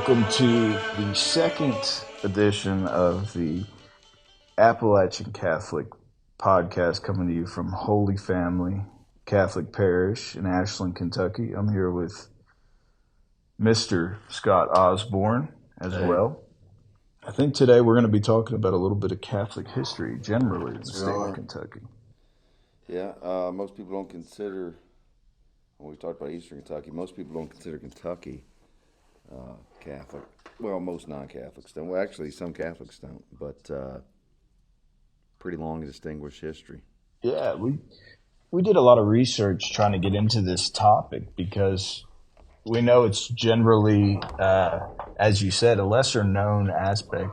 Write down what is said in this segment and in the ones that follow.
Welcome to the second edition of the Appalachian Catholic podcast, coming to you from Holy Family Catholic Parish in Ashland, Kentucky. I'm here with Mr. Scott Osborn as well. I think today we're going to be talking about a little bit of Catholic history generally in the state of Kentucky. Yeah, most people don't consider, when we talk about Eastern Kentucky, most people don't consider Kentucky Catholic. Well, most non-Catholics don't. Well, actually, some Catholics don't, but pretty long and distinguished history. Yeah, we did a lot of research trying to get into this topic because we know it's generally, as you said, a lesser known aspect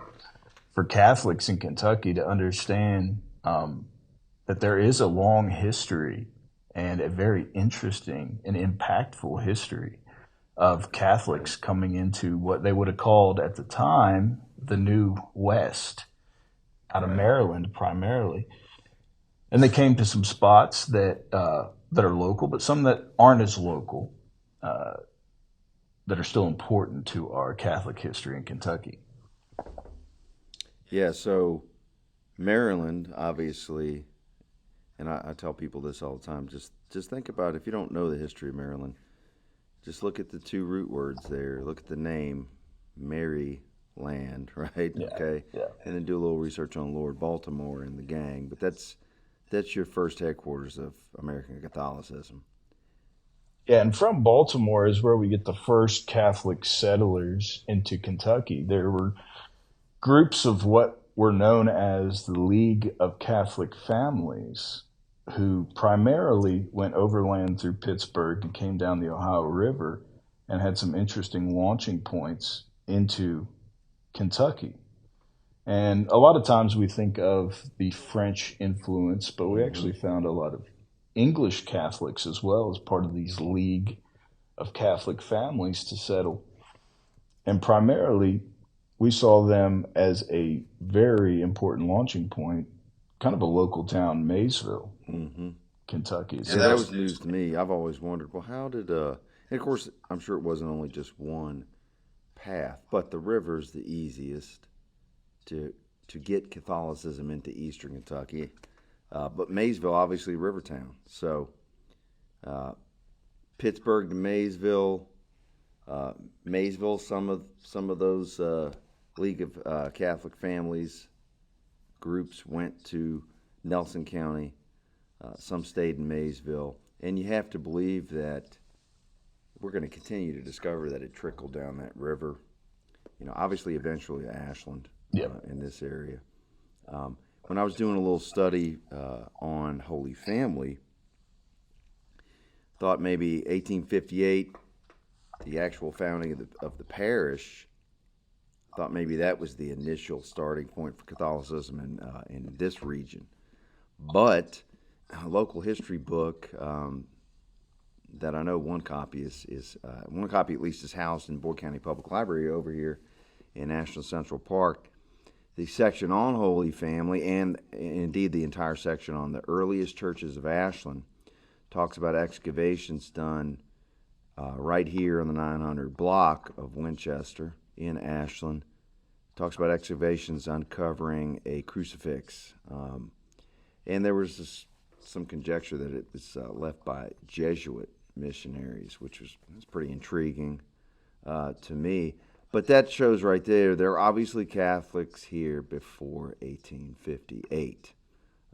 for Catholics in Kentucky to understand that there is a long history and a very interesting and impactful history of Catholics coming into what they would have called at the time the New West, out of Maryland primarily. And they came to some spots that are local, but some that aren't as local, that are still important to our Catholic history in Kentucky. Yeah, so Maryland, obviously, and I tell people this all the time, just think about, if you don't know the history of Maryland, just look at the two root words there. Look at the name, Mary Land, right? Yeah, okay. Yeah. And then do a little research on Lord Baltimore and the gang. But that's your first headquarters of American Catholicism. Yeah, and from Baltimore is where we get the first Catholic settlers into Kentucky. There were groups of what were known as the League of Catholic Families, who primarily went overland through Pittsburgh and came down the Ohio River and had some interesting launching points into Kentucky. And a lot of times we think of the French influence, but we actually found a lot of English Catholics as well as part of these League of Catholic Families to settle. And primarily, we saw them as a very important launching point, kind of a local town, Maysville, Kentucky. So that was news to me. I've always wondered, well, how did, and of course, I'm sure it wasn't only just one path, but the river's the easiest to get Catholicism into Eastern Kentucky. But Maysville, obviously, river town. So Pittsburgh to Maysville, some of those League of Catholic Families groups went to Nelson County. Some stayed in Maysville, and you have to believe that we're going to continue to discover that it trickled down that river. Obviously, eventually to Ashland, in this area. When I was doing a little study on Holy Family, thought maybe 1858, the actual founding of the parish, thought maybe that was the initial starting point for Catholicism in this region. But a local history book that I know one copy one copy at least is housed in Boyd County Public Library over here in National Central Park. The section on Holy Family, and indeed the entire section on the earliest churches of Ashland, talks about excavations done right here on the 900 block of Winchester in Ashland. Talks about excavations uncovering a crucifix. And there was some conjecture that it was left by Jesuit missionaries, which was pretty intriguing to me. But that shows right there, there are obviously Catholics here before 1858.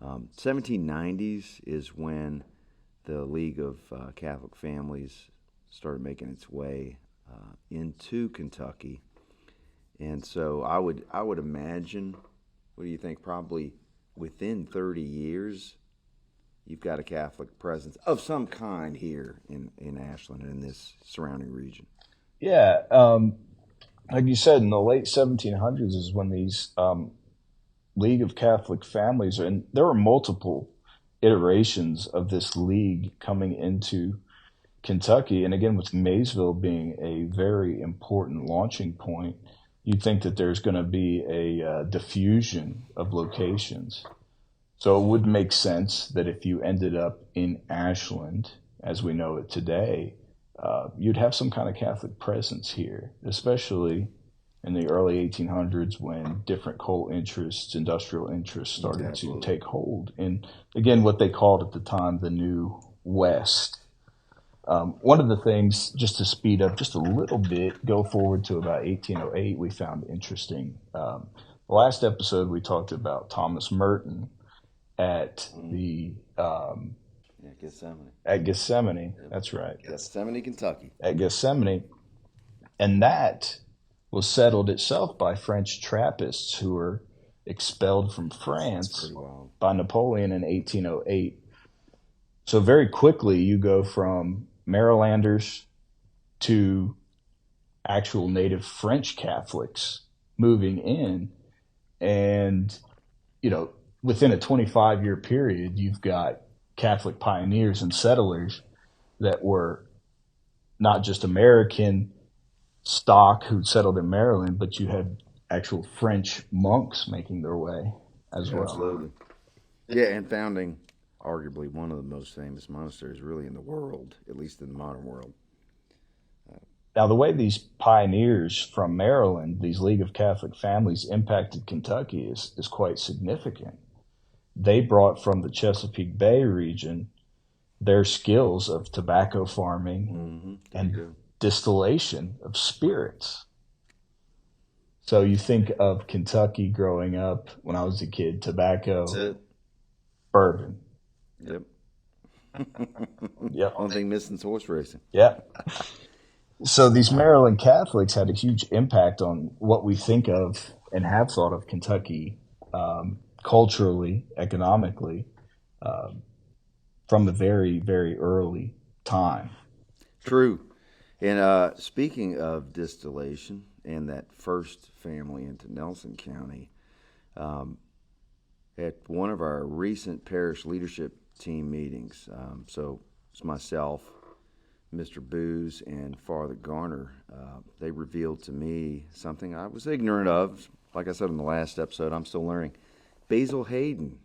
1790s is when the League of Catholic Families started making its way into Kentucky. And so I would imagine, what do you think, probably within 30 years, you've got a Catholic presence of some kind here in Ashland and in this surrounding region. Yeah, like you said, in the late 1700s is when these League of Catholic Families, and there were multiple iterations of this league coming into Kentucky. And again, with Maysville being a very important launching point, you'd think that there's going to be a diffusion of locations. So it would make sense that if you ended up in Ashland, as we know it today, you'd have some kind of Catholic presence here, especially in the early 1800s when different coal interests, industrial interests started to Absolutely. take hold. And again, what they called at the time the New West. One of the things, just to speed up just a little bit, go forward to about 1808, we found interesting. The last episode, we talked about Thomas Merton at the Yeah, Gethsemane. at Gethsemane. Yep. That's right, Gethsemane, Kentucky. at Gethsemane, and that was settled itself by French Trappists who were expelled from That's France pretty wild. by Napoleon in 1808. So very quickly, you go from Marylanders to actual native French Catholics moving in. And, within a 25-year period, you've got Catholic pioneers and settlers that were not just American stock who settled in Maryland, but you had actual French monks making their way as well. Absolutely. Yeah, and founding arguably one of the most famous monasteries really in the world, at least in the modern world. Now, the way these pioneers from Maryland, these League of Catholic Families, impacted Kentucky is quite significant. They brought from the Chesapeake Bay region their skills of tobacco farming and distillation of spirits. So you think of Kentucky growing up when I was a kid, tobacco, That's it. bourbon. Yep. Yep. Only thing missing is horse racing. Yeah. So these Maryland Catholics had a huge impact on what we think of and have thought of Kentucky culturally, economically, from a very, very early time. True. And speaking of distillation and that first family into Nelson County, at one of our recent parish leadership team meetings, so it's myself, Mr. Booz, and Father Garner, they revealed to me something I was ignorant of. Like I said in the last episode, I'm still learning. Basil Hayden,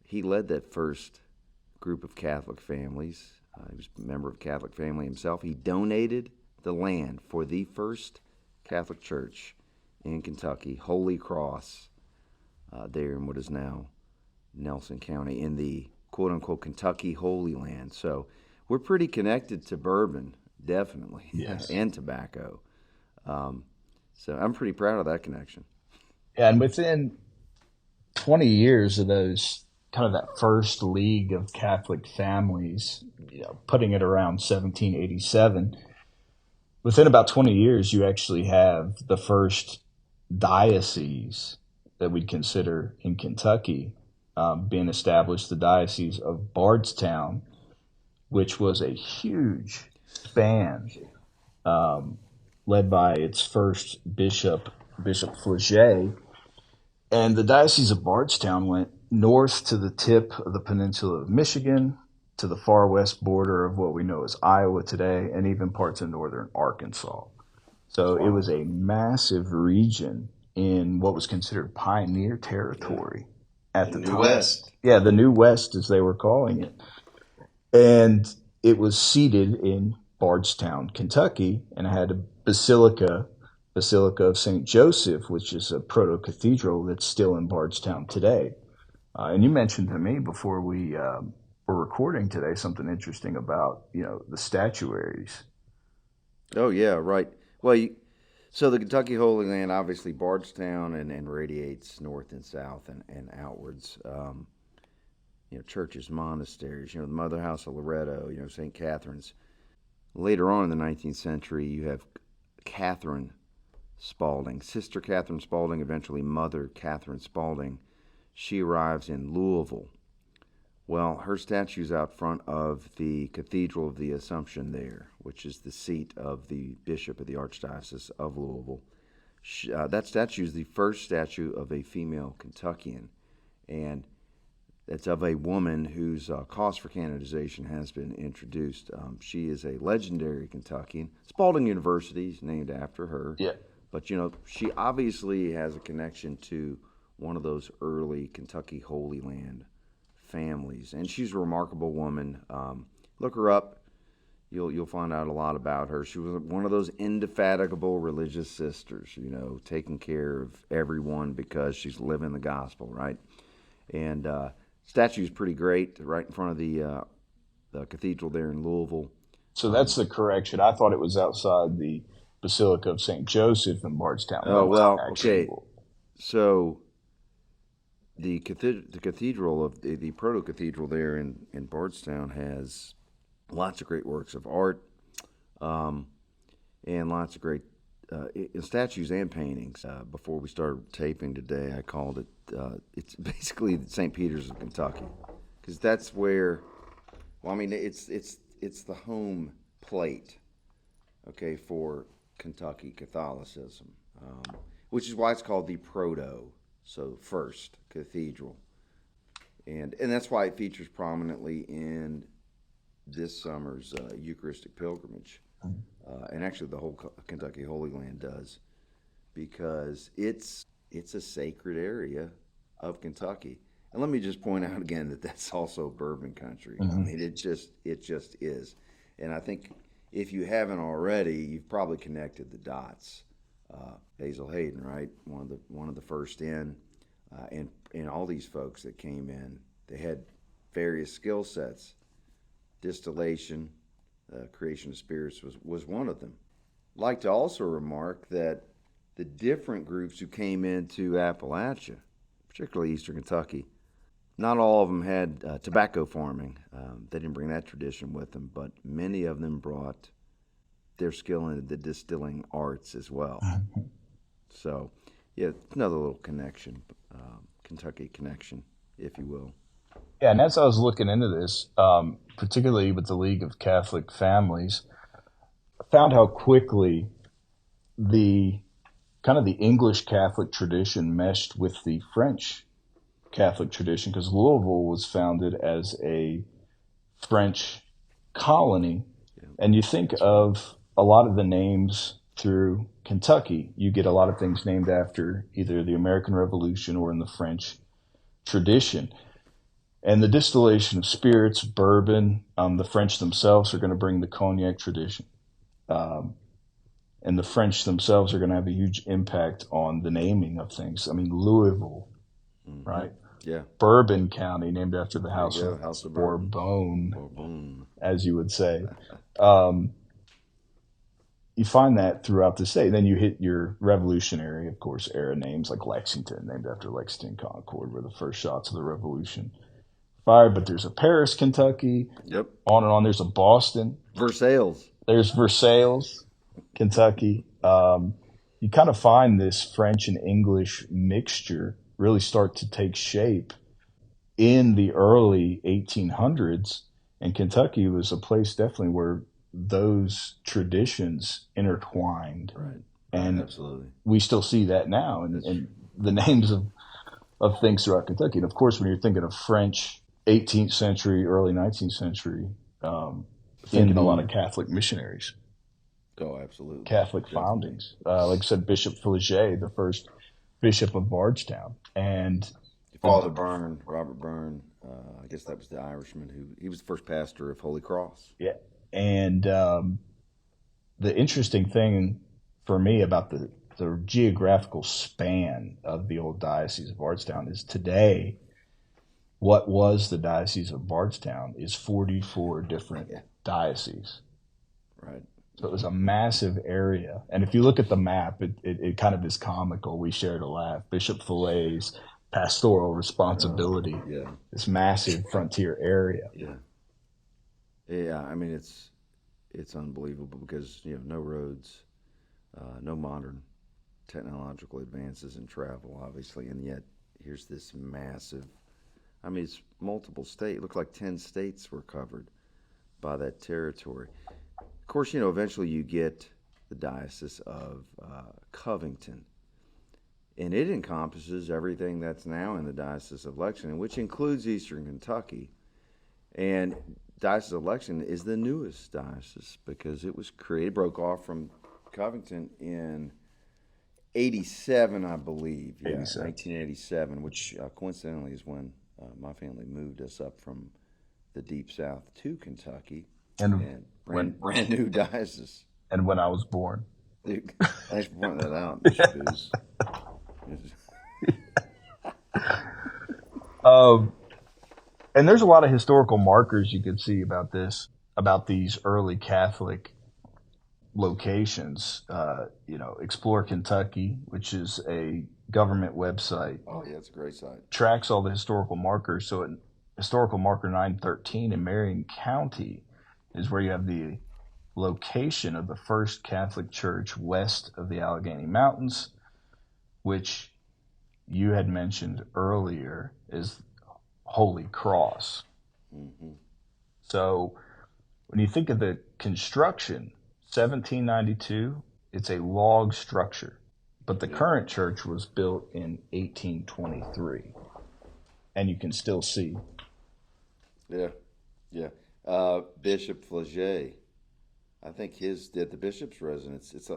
he led that first group of Catholic families. He was a member of a Catholic family himself. He donated the land for the first Catholic church in Kentucky, Holy Cross, there in what is now Nelson County, in the quote-unquote Kentucky Holy Land. So we're pretty connected to bourbon, definitely, Yes. and tobacco. So I'm pretty proud of that connection. Yeah, and within 20 years of those, kind of that first league of Catholic families, putting it around 1787, within about 20 years, you actually have the first diocese that we'd consider in Kentucky being established, the Diocese of Bardstown, which was a huge span led by its first bishop, Bishop Flaget. And the Diocese of Bardstown went north to the tip of the peninsula of Michigan, to the far west border of what we know as Iowa today, and even parts of northern Arkansas. So it was a massive region in what was considered pioneer territory at the New time. West. Yeah, the New West, as they were calling it. And it was seated in Bardstown, Kentucky, and it had a Basilica of St. Joseph, which is a proto-cathedral that's still in Bardstown today. And you mentioned to me before we were recording today something interesting about, the statuaries. Oh, yeah, right. Well, so the Kentucky Holy Land, obviously Bardstown, and radiates north and south and outwards. Churches, monasteries, the Mother House of Loretto, St. Catherine's. Later on in the 19th century, you have Catherine Spalding, Sister Catherine Spalding, eventually Mother Catherine Spalding. She arrives in Louisville. Well, her statue's out front of the Cathedral of the Assumption there, which is the seat of the Bishop of the Archdiocese of Louisville. That statue is the first statue of a female Kentuckian, and it's of a woman whose cause for canonization has been introduced. She is a legendary Kentuckian. Spalding University is named after her. Yeah. But, she obviously has a connection to one of those early Kentucky Holy Land families. And she's a remarkable woman. Look her up. you'll find out a lot about her. She was one of those indefatigable religious sisters, taking care of everyone because she's living the gospel, right? And statue's pretty great, right in front of the cathedral there in Louisville. So that's the correction. I thought it was outside the Basilica of St. Joseph in Bardstown, but Oh it's well, actually okay. So the cathedral of the proto cathedral there in Bardstown has lots of great works of art, um, and lots of great statues and paintings. Before we started taping today, I called it. It's basically St. Peter's of Kentucky, because that's where. Well, I mean, it's the home plate, okay, for Kentucky Catholicism, which is why it's called the proto, so first cathedral, and that's why it features prominently in this summer's Eucharistic pilgrimage, and actually the whole Kentucky Holy Land does, because it's a sacred area of Kentucky. And let me just point out again that that's also bourbon country. I mean, it just is. And I think if you haven't already, you've probably connected the dots. Basil Hayden, right? One of the first in, and all these folks that came in, they had various skill sets. Distillation, creation of spirits was one of them. I'd like to also remark that the different groups who came into Appalachia, particularly Eastern Kentucky, not all of them had tobacco farming. They didn't bring that tradition with them, but many of them brought their skill in the distilling arts as well. So, yeah, another little connection, Kentucky connection, if you will. Yeah, and as I was looking into this, particularly with the League of Catholic Families, I found how quickly the kind of the English Catholic tradition meshed with the French Catholic tradition, because Louisville was founded as a French colony. And you think of a lot of the names through Kentucky, you get a lot of things named after either the American Revolution or in the French tradition. And the distillation of spirits, bourbon, the French themselves are going to bring the cognac tradition. And the French themselves are going to have a huge impact on the naming of things. I mean, Louisville, right? Yeah. Bourbon County, named after the House of Bourbon, Bourbon, as you would say. You find that throughout the state. Then you hit your Revolutionary, of course, era names like Lexington, named after Lexington Concord, where the first shots of the Revolution fired. But there's a Paris, Kentucky. Yep. On and on. There's a Boston. Versailles. There's Versailles, Kentucky. You kind of find this French and English mixture really start to take shape in the early 1800s. And Kentucky was a place definitely where those traditions intertwined. Right. And absolutely. We still see that now in the names of things throughout Kentucky. And of course, when you're thinking of French 18th century, early 19th century, thinking a lot of Catholic missionaries. Oh, absolutely. Catholic foundings. Like I said, Bishop Flaget, the first Bishop of Bardstown. And Father Byrne, Robert Byrne, I guess that was the Irishman he was the first pastor of Holy Cross. Yeah. And the interesting thing for me about the geographical span of the old Diocese of Bardstown is today, what was the Diocese of Bardstown is 44 different dioceses. Right. So it was a massive area. And if you look at the map, it kind of is comical. We shared a laugh. Bishop Flaget's pastoral responsibility, this massive frontier area. Yeah. Yeah, I mean, it's unbelievable because, no roads, no modern technological advances in travel, obviously, and yet here's this massive, I mean, it's multiple states. It looked like 10 states were covered by that territory. Of course, eventually you get the Diocese of Covington, and it encompasses everything that's now in the Diocese of Lexington, which includes Eastern Kentucky. And Diocese of Lexington is the newest diocese because it was broke off from Covington in 87, I believe. Yeah, 1987, which coincidentally is when my family moved us up from the Deep South to Kentucky. And when brand new diocese. and when I was born. Dude, thanks for pointing that out, Bishop Booze. Um, and there's a lot of historical markers you can see about this, about these early Catholic locations. Explore Kentucky, which is a government website, Oh yeah, it's a great site. tracks all the historical markers. So, historical marker 913 in Marion County is where you have the location of the first Catholic church west of the Allegheny Mountains, which you had mentioned earlier is Holy Cross. Mm-hmm. So when you think of the construction, 1792, it's a log structure, but the current church was built in 1823, and you can still see. Yeah. Bishop Flagey, I think the bishop's residence. It's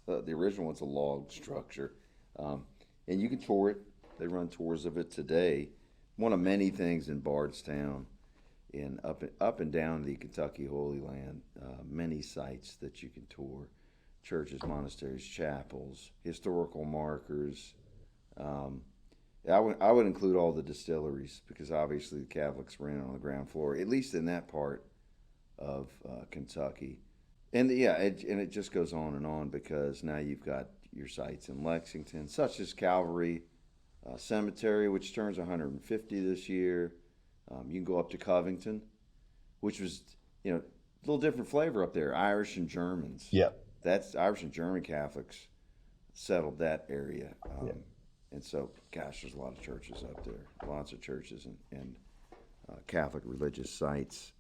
the original one's a log structure, and you can tour it. They run tours of it today. One of many things in Bardstown, in up and down the Kentucky Holy Land, many sites that you can tour: churches, monasteries, chapels, historical markers. I would include all the distilleries because obviously the Catholics ran on the ground floor, at least in that part of Kentucky. And it just goes on and on because now you've got your sites in Lexington, such as Calvary Cemetery, which turns 150 this year. You can go up to Covington, which was a little different flavor up there. Irish and Germans. Yep. That's Irish and German Catholics settled that area. Yep. And so, gosh, there's a lot of churches up there, lots of churches and Catholic religious sites.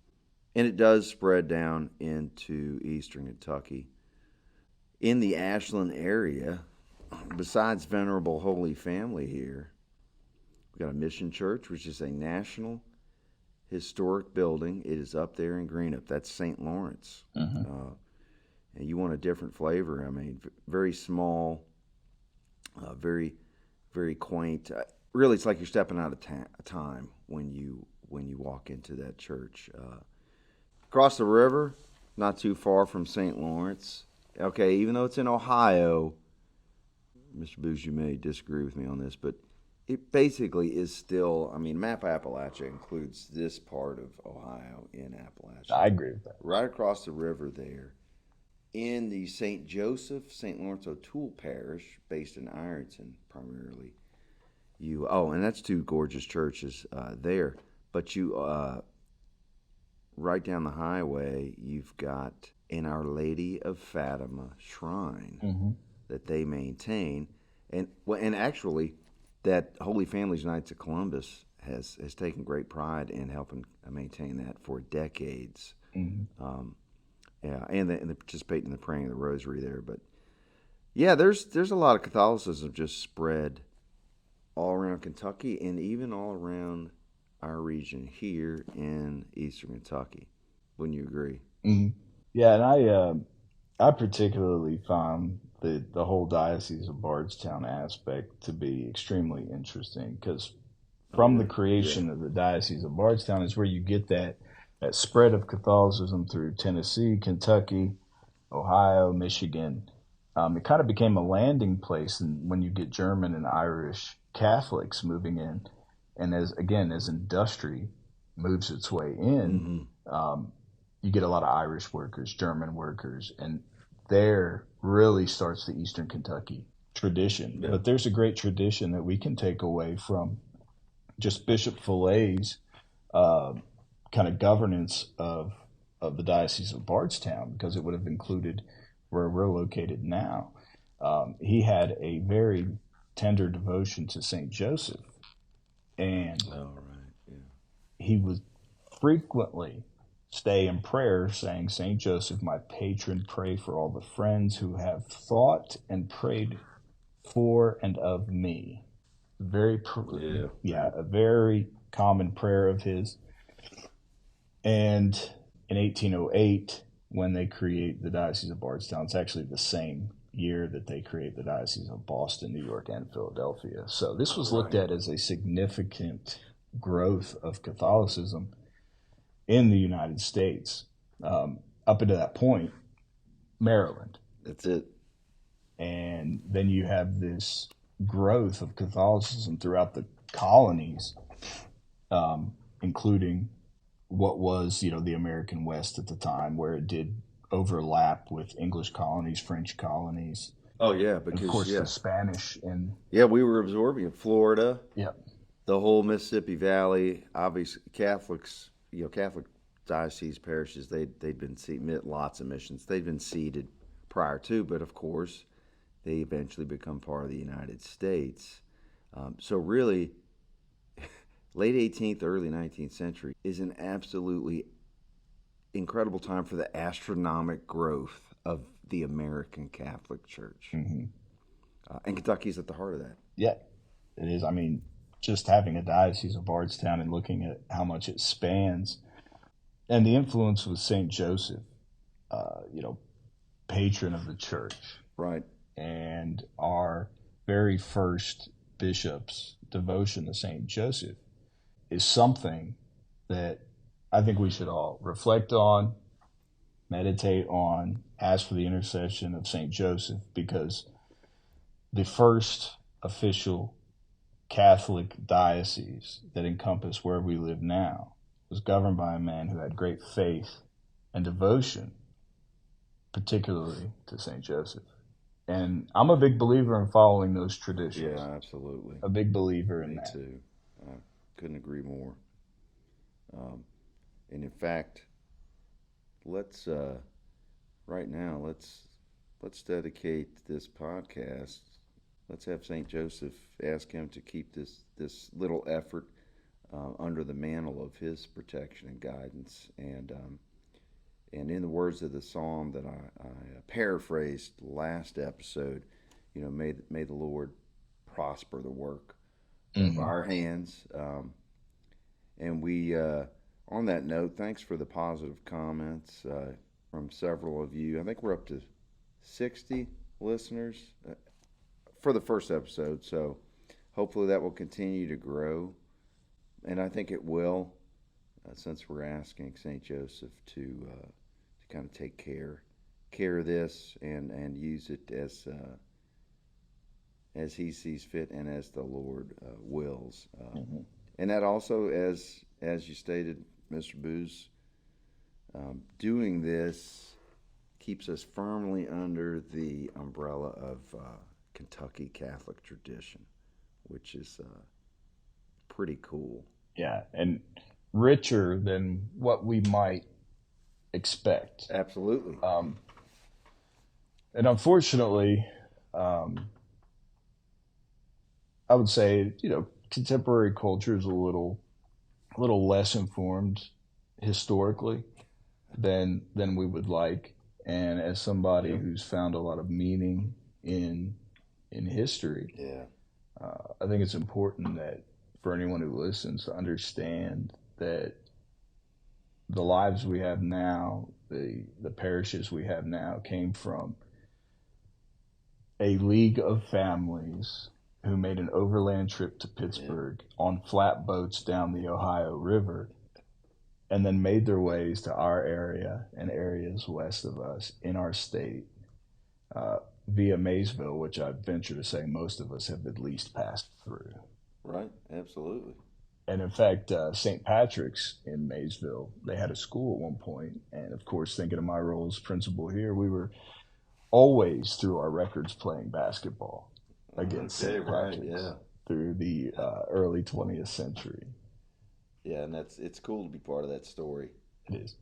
And it does spread down into eastern Kentucky. In the Ashland area, besides Venerable Holy Family here, we've got a mission church, which is a national historic building. It is up there in Greenup. That's St. Lawrence. Mm-hmm. And you want a different flavor. I mean, very small, very, very quaint. Really, it's like you're stepping out of time when you walk into that church. Across the river, not too far from St. Lawrence. Okay, even though it's in Ohio, Mr. Booz, you may disagree with me on this, but it basically is still, Map Appalachia includes this part of Ohio in Appalachia. I agree with that. Right across the river there, in the St. Joseph, St. Lawrence O'Toole Parish, based in Ironton primarily. And that's two gorgeous churches there. But right down the highway, you've got an Our Lady of Fatima shrine that they maintain, and actually, that Holy Family's Knights of Columbus has taken great pride in helping maintain that for decades. Mm-hmm. And they participate in the praying of the Rosary there. But yeah, there's a lot of Catholicism just spread all around Kentucky and even all around our region here in eastern Kentucky. Wouldn't you agree? Mm-hmm. Yeah, and I particularly found the whole Diocese of Bardstown aspect to be extremely interesting because from the creation of the Diocese of Bardstown is where you get that spread of Catholicism through Tennessee, Kentucky, Ohio, Michigan. It kind of became a landing place, and when you get German and Irish Catholics moving in, and as industry moves its way in, you get a lot of Irish workers, German workers, and there really starts the Eastern Kentucky tradition. Yeah. But there's a great tradition that we can take away from just Bishop Fillet's kind of governance of the Diocese of Bardstown, because it would have included where we're located now. He had a very tender devotion to St. Joseph, and he would frequently stay in prayer saying, "St. Joseph, my patron, pray for all the friends who have thought and prayed for and of me." A very common prayer of his. And in 1808, when they create the Diocese of Bardstown, it's actually the same year that they create the Diocese of Boston, New York, and Philadelphia. So this was looked at as a significant growth of Catholicism in the United States. up until that point, Maryland. That's it. And then you have this growth of Catholicism throughout the colonies, including what was, the American West at the time, where it did overlap with English colonies, French colonies. Oh yeah, And because of course, the Spanish and we were absorbing Florida, yeah, the whole Mississippi Valley. Obviously, Catholics, Catholic diocese parishes, they'd been lots of missions. They'd been seeded prior to, but of course, they eventually become part of the United States. So really, late 18th, early 19th century is an absolutely incredible time for the astronomical growth of the American Catholic Church. Mm-hmm. And Kentucky's at the heart of that. Yeah, it is. I mean, just having a diocese of Bardstown and looking at how much it spans, and the influence with St. Joseph, patron of the church. Right. And our very first bishop's devotion to St. Joseph is something that I think we should all reflect on, meditate on, ask for the intercession of St. Joseph, because the first official Catholic diocese that encompassed where we live now was governed by a man who had great faith and devotion, particularly to St. Joseph. And I'm a big believer in following those traditions. Yeah, absolutely. A big believer in Me that. too. I couldn't agree more. And in fact, let's right now let's dedicate this podcast. Let's have St. Joseph ask him to keep this little effort under the mantle of his protection and guidance. And in the words of the psalm that I paraphrased last episode, may the Lord prosper the work of our hands. And we, on that note, thanks for the positive comments from several of you. I think we're up to 60 listeners for the first episode, so hopefully that will continue to grow. And I think it will, since we're asking St. Joseph to kind of take care of this and use it as he sees fit and as the Lord wills. And that also, as you stated, Mr. Booz, doing this keeps us firmly under the umbrella of Kentucky Catholic tradition, which is pretty cool. Yeah, and richer than what we might expect. Absolutely. And unfortunately, I would say, contemporary culture is a little less informed historically than we would like. And as somebody who's found a lot of meaning in history, I think it's important that for anyone who listens to understand that the lives we have now, the parishes we have now, came from a league of families who made an overland trip to Pittsburgh on flatboats down the Ohio River, and then made their ways to our area and areas west of us in our state via Maysville, which I venture to say most of us have at least passed through. Right, absolutely. And in fact, St. Patrick's in Maysville, they had a school at one point. And of course, thinking of my role as principal here, we were always through our records playing basketball against St. Patrick's through the early 20th century. Yeah, and it's cool to be part of that story. It is.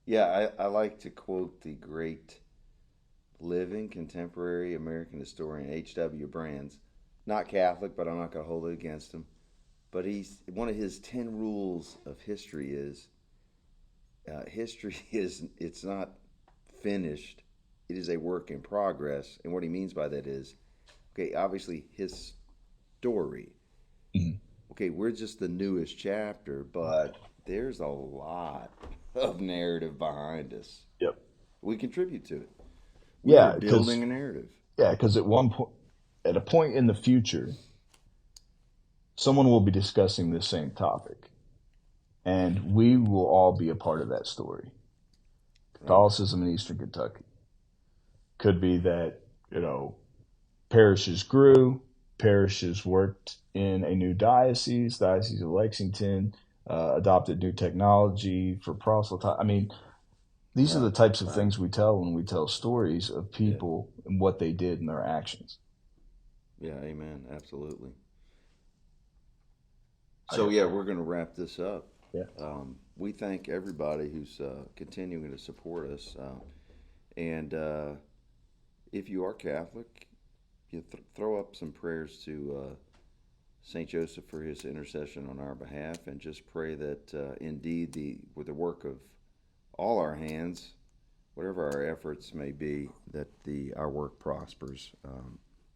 I like to quote the great living contemporary American historian H.W. Brands, not Catholic, but I'm not going to hold it against him. But one of his 10 rules of history is it's not finished, it is a work in progress. And what he means by that is, okay, obviously his story. Mm-hmm. Okay, we're just the newest chapter, but there's a lot of narrative behind us. Yep. We contribute to it. We're building a narrative. Yeah, because at a point in the future, someone will be discussing this same topic, and we will all be a part of that story. Catholicism in Eastern Kentucky. Could be that, parishes grew, parishes worked in a new diocese of Lexington, adopted new technology for proselytizing. I mean, these are the types of things we tell when we tell stories of people and what they did and their actions. Yeah, amen. Absolutely. So, we're going to wrap this up. Yeah. We thank everybody who's continuing to support us. And if you are Catholic, you throw up some prayers to St. Joseph for his intercession on our behalf, and just pray that indeed, with the work of all our hands, whatever our efforts may be, that our work prospers,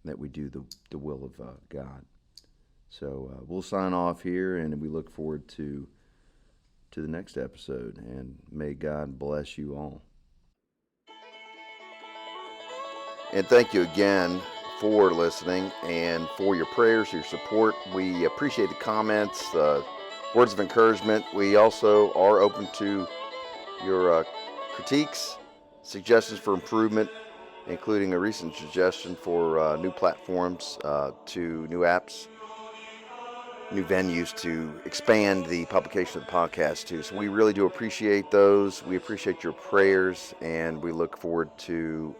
that we do the will of God. So we'll sign off here, and we look forward to the next episode, and may God bless you all. And thank you again for listening and for your prayers, your support. We appreciate the comments, words of encouragement. We also are open to your critiques, suggestions for improvement, including a recent suggestion for new platforms, to new apps, new venues to expand the publication of the podcast to. So we really do appreciate those. We appreciate your prayers, and we look forward to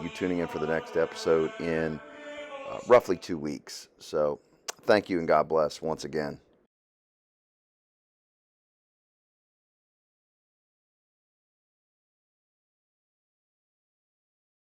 you tuning in for the next episode in roughly 2 weeks. So thank you, and God bless once again.